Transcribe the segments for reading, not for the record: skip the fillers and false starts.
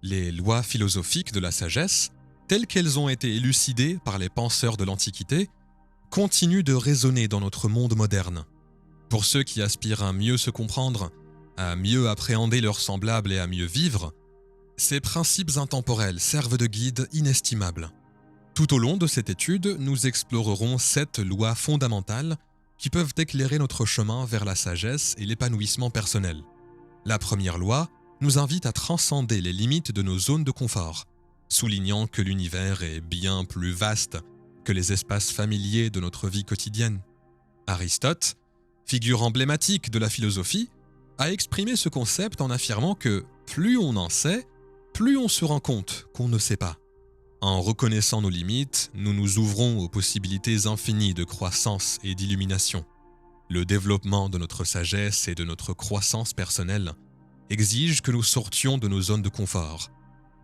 Les lois philosophiques de la sagesse, telles qu'elles ont été élucidées par les penseurs de l'Antiquité, continuent de résonner dans notre monde moderne. Pour ceux qui aspirent à mieux se comprendre, à mieux appréhender leurs semblables et à mieux vivre, ces principes intemporels servent de guide inestimable. Tout au long de cette étude, nous explorerons 7 lois fondamentales qui peuvent éclairer notre chemin vers la sagesse et l'épanouissement personnel. La première loi nous invite à transcender les limites de nos zones de confort, soulignant que l'univers est bien plus vaste que les espaces familiers de notre vie quotidienne. Aristote, figure emblématique de la philosophie, a exprimé ce concept en affirmant que plus on en sait, plus on se rend compte qu'on ne sait pas. En reconnaissant nos limites, nous nous ouvrons aux possibilités infinies de croissance et d'illumination. Le développement de notre sagesse et de notre croissance personnelle exige que nous sortions de nos zones de confort,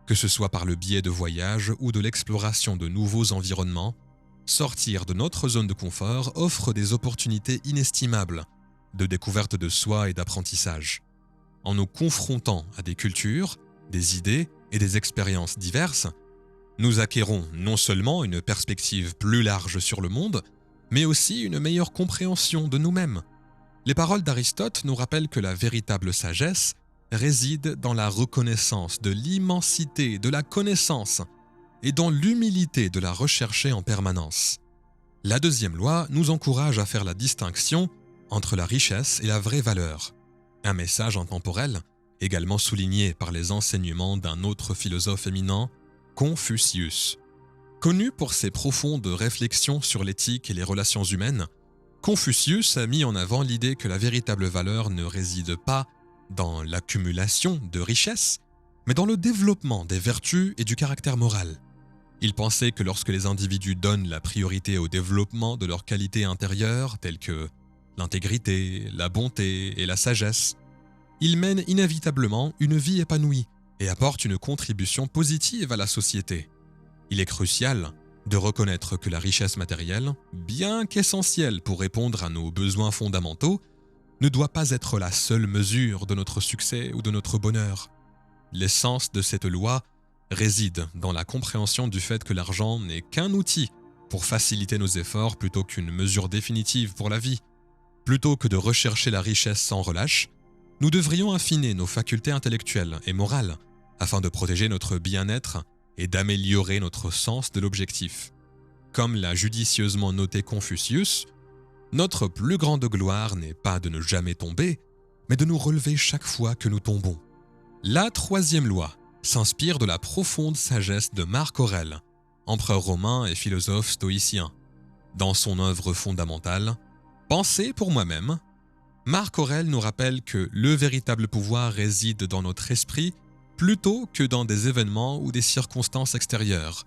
que ce soit par le biais de voyages ou de l'exploration de nouveaux environnements. Sortir de notre zone de confort offre des opportunités inestimables de découverte de soi et d'apprentissage. En nous confrontant à des cultures, des idées et des expériences diverses, nous acquérons non seulement une perspective plus large sur le monde, mais aussi une meilleure compréhension de nous-mêmes. Les paroles d'Aristote nous rappellent que la véritable sagesse réside dans la reconnaissance de l'immensité de la connaissance et dans l'humilité de la rechercher en permanence. La deuxième loi nous encourage à faire la distinction entre la richesse et la vraie valeur. Un message intemporel, également souligné par les enseignements d'un autre philosophe éminent, Confucius. Connu pour ses profondes réflexions sur l'éthique et les relations humaines, Confucius a mis en avant l'idée que la véritable valeur ne réside pas dans l'accumulation de richesses, mais dans le développement des vertus et du caractère moral. Il pensait que lorsque les individus donnent la priorité au développement de leurs qualités intérieures, telles que l'intégrité, la bonté et la sagesse, ils mènent inévitablement une vie épanouie et apportent une contribution positive à la société. Il est crucial de reconnaître que la richesse matérielle, bien qu'essentielle pour répondre à nos besoins fondamentaux, ne doit pas être la seule mesure de notre succès ou de notre bonheur. L'essence de cette loi réside dans la compréhension du fait que l'argent n'est qu'un outil pour faciliter nos efforts plutôt qu'une mesure définitive pour la vie. Plutôt que de rechercher la richesse sans relâche, nous devrions affiner nos facultés intellectuelles et morales afin de protéger notre bien-être et d'améliorer notre sens de l'objectif. Comme l'a judicieusement noté Confucius, notre plus grande gloire n'est pas de ne jamais tomber, mais de nous relever chaque fois que nous tombons. La troisième loi s'inspire de la profonde sagesse de Marc Aurèle, empereur romain et philosophe stoïcien. Dans son œuvre fondamentale, Penser pour moi-même, Marc Aurèle nous rappelle que le véritable pouvoir réside dans notre esprit plutôt que dans des événements ou des circonstances extérieures.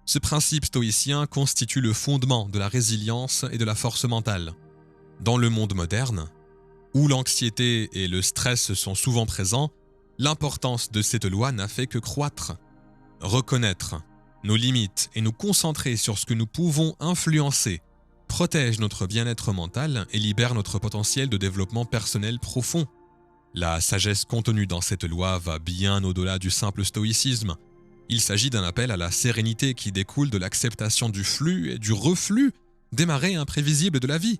Ce principe stoïcien constitue le fondement de la résilience et de la force mentale. Dans le monde moderne, où l'anxiété et le stress sont souvent présents, l'importance de cette loi n'a fait que croître. Reconnaître nos limites et nous concentrer sur ce que nous pouvons influencer protège notre bien-être mental et libère notre potentiel de développement personnel profond. La sagesse contenue dans cette loi va bien au-delà du simple stoïcisme. Il s'agit d'un appel à la sérénité qui découle de l'acceptation du flux et du reflux des marées imprévisibles de la vie.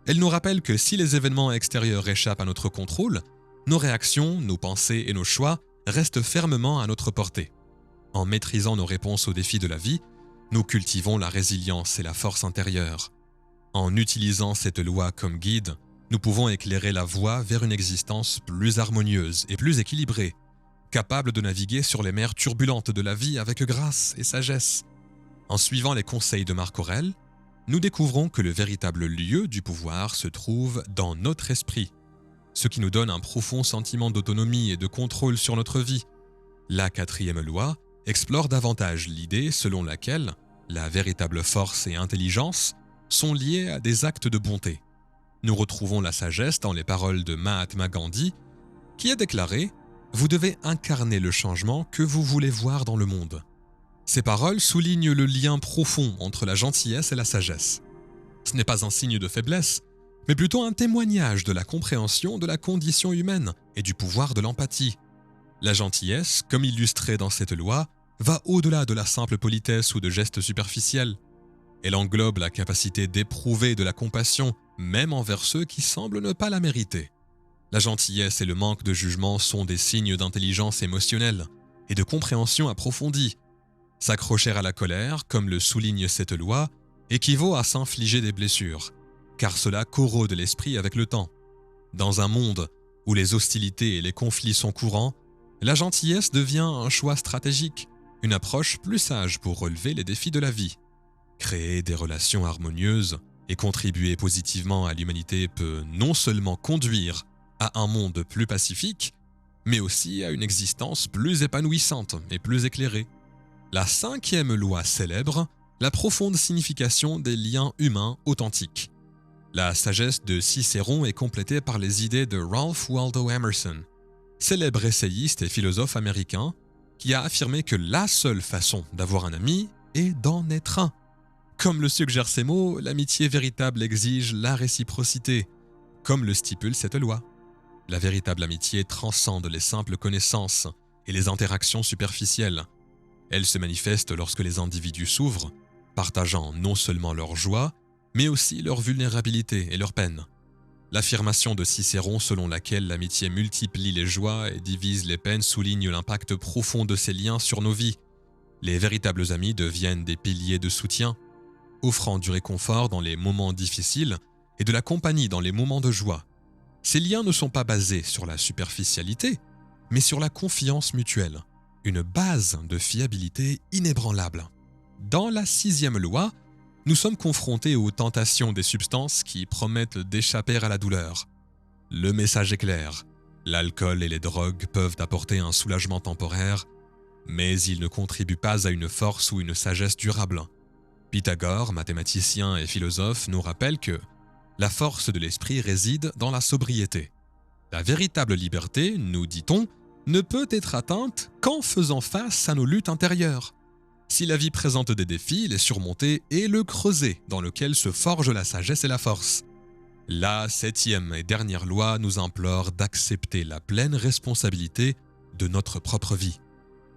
Elle nous rappelle que si les événements extérieurs échappent à notre contrôle, nos réactions, nos pensées et nos choix restent fermement à notre portée. En maîtrisant nos réponses aux défis de la vie, nous cultivons la résilience et la force intérieure. En utilisant cette loi comme guide, nous pouvons éclairer la voie vers une existence plus harmonieuse et plus équilibrée, capable de naviguer sur les mers turbulentes de la vie avec grâce et sagesse. En suivant les conseils de Marc Aurèle, nous découvrons que le véritable lieu du pouvoir se trouve dans notre esprit, ce qui nous donne un profond sentiment d'autonomie et de contrôle sur notre vie. La quatrième loi explore davantage l'idée selon laquelle la véritable force et intelligence sont liées à des actes de bonté. Nous retrouvons la sagesse dans les paroles de Mahatma Gandhi, qui a déclaré « Vous devez incarner le changement que vous voulez voir dans le monde ». Ces paroles soulignent le lien profond entre la gentillesse et la sagesse. Ce n'est pas un signe de faiblesse, mais plutôt un témoignage de la compréhension de la condition humaine et du pouvoir de l'empathie. La gentillesse, comme illustré dans cette loi, va au-delà de la simple politesse ou de gestes superficiels. Elle englobe la capacité d'éprouver de la compassion, même envers ceux qui semblent ne pas la mériter. La gentillesse et le manque de jugement sont des signes d'intelligence émotionnelle et de compréhension approfondie. S'accrocher à la colère, comme le souligne cette loi, équivaut à s'infliger des blessures, car cela corrode l'esprit avec le temps. Dans un monde où les hostilités et les conflits sont courants, la gentillesse devient un choix stratégique, une approche plus sage pour relever les défis de la vie. Créer des relations harmonieuses et contribuer positivement à l'humanité peut non seulement conduire à un monde plus pacifique, mais aussi à une existence plus épanouissante et plus éclairée. La 5e loi célèbre la profonde signification des liens humains authentiques. La sagesse de Cicéron est complétée par les idées de Ralph Waldo Emerson, célèbre essayiste et philosophe américain, qui a affirmé que la seule façon d'avoir un ami est d'en être un. Comme le suggèrent ces mots, l'amitié véritable exige la réciprocité, comme le stipule cette loi. La véritable amitié transcende les simples connaissances et les interactions superficielles. Elle se manifeste lorsque les individus s'ouvrent, partageant non seulement leur joie, mais aussi leur vulnérabilité et leur peine. L'affirmation de Cicéron selon laquelle l'amitié multiplie les joies et divise les peines souligne l'impact profond de ces liens sur nos vies. Les véritables amis deviennent des piliers de soutien, offrant du réconfort dans les moments difficiles et de la compagnie dans les moments de joie. Ces liens ne sont pas basés sur la superficialité, mais sur la confiance mutuelle, une base de fiabilité inébranlable. Dans la 6e loi, nous sommes confrontés aux tentations des substances qui promettent d'échapper à la douleur. Le message est clair, l'alcool et les drogues peuvent apporter un soulagement temporaire, mais ils ne contribuent pas à une force ou une sagesse durable. Pythagore, mathématicien et philosophe, nous rappelle que la force de l'esprit réside dans la sobriété. La véritable liberté, nous dit-on, ne peut être atteinte qu'en faisant face à nos luttes intérieures. Si la vie présente des défis, les surmonter est le creuset dans lequel se forgent la sagesse et la force. La 7e et dernière loi nous implore d'accepter la pleine responsabilité de notre propre vie.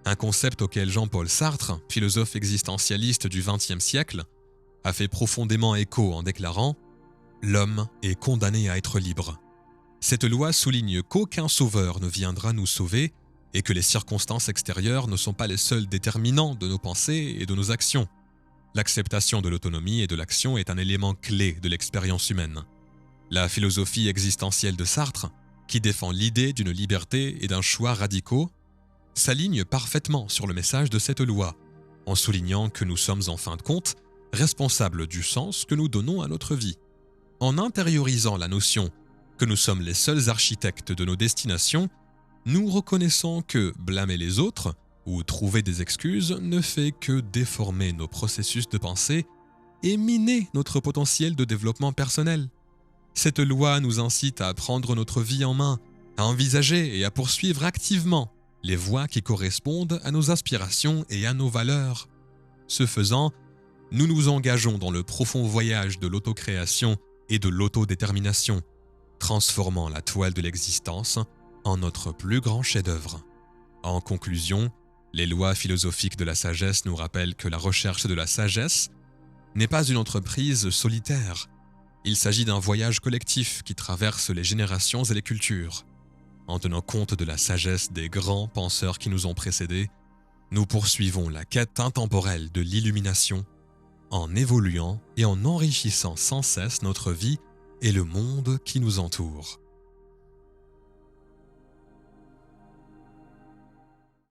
Un concept auquel Jean-Paul Sartre, philosophe existentialiste du XXe siècle, a fait profondément écho en déclarant « L'homme est condamné à être libre ». Cette loi souligne qu'aucun sauveur ne viendra nous sauver et que les circonstances extérieures ne sont pas les seuls déterminants de nos pensées et de nos actions. L'acceptation de l'autonomie et de l'action est un élément clé de l'expérience humaine. La philosophie existentielle de Sartre, qui défend l'idée d'une liberté et d'un choix radicaux, s'aligne parfaitement sur le message de cette loi, en soulignant que nous sommes en fin de compte responsables du sens que nous donnons à notre vie. En intériorisant la notion que nous sommes les seuls architectes de nos destinations, nous reconnaissons que blâmer les autres ou trouver des excuses ne fait que déformer nos processus de pensée et miner notre potentiel de développement personnel. Cette loi nous incite à prendre notre vie en main, à envisager et à poursuivre activement les voies qui correspondent à nos aspirations et à nos valeurs. Ce faisant, nous nous engageons dans le profond voyage de l'autocréation et de l'autodétermination, transformant la toile de l'existence en notre plus grand chef-d'œuvre. En conclusion, les lois philosophiques de la sagesse nous rappellent que la recherche de la sagesse n'est pas une entreprise solitaire. Il s'agit d'un voyage collectif qui traverse les générations et les cultures. En tenant compte de la sagesse des grands penseurs qui nous ont précédés, nous poursuivons la quête intemporelle de l'illumination en évoluant et en enrichissant sans cesse notre vie et le monde qui nous entoure.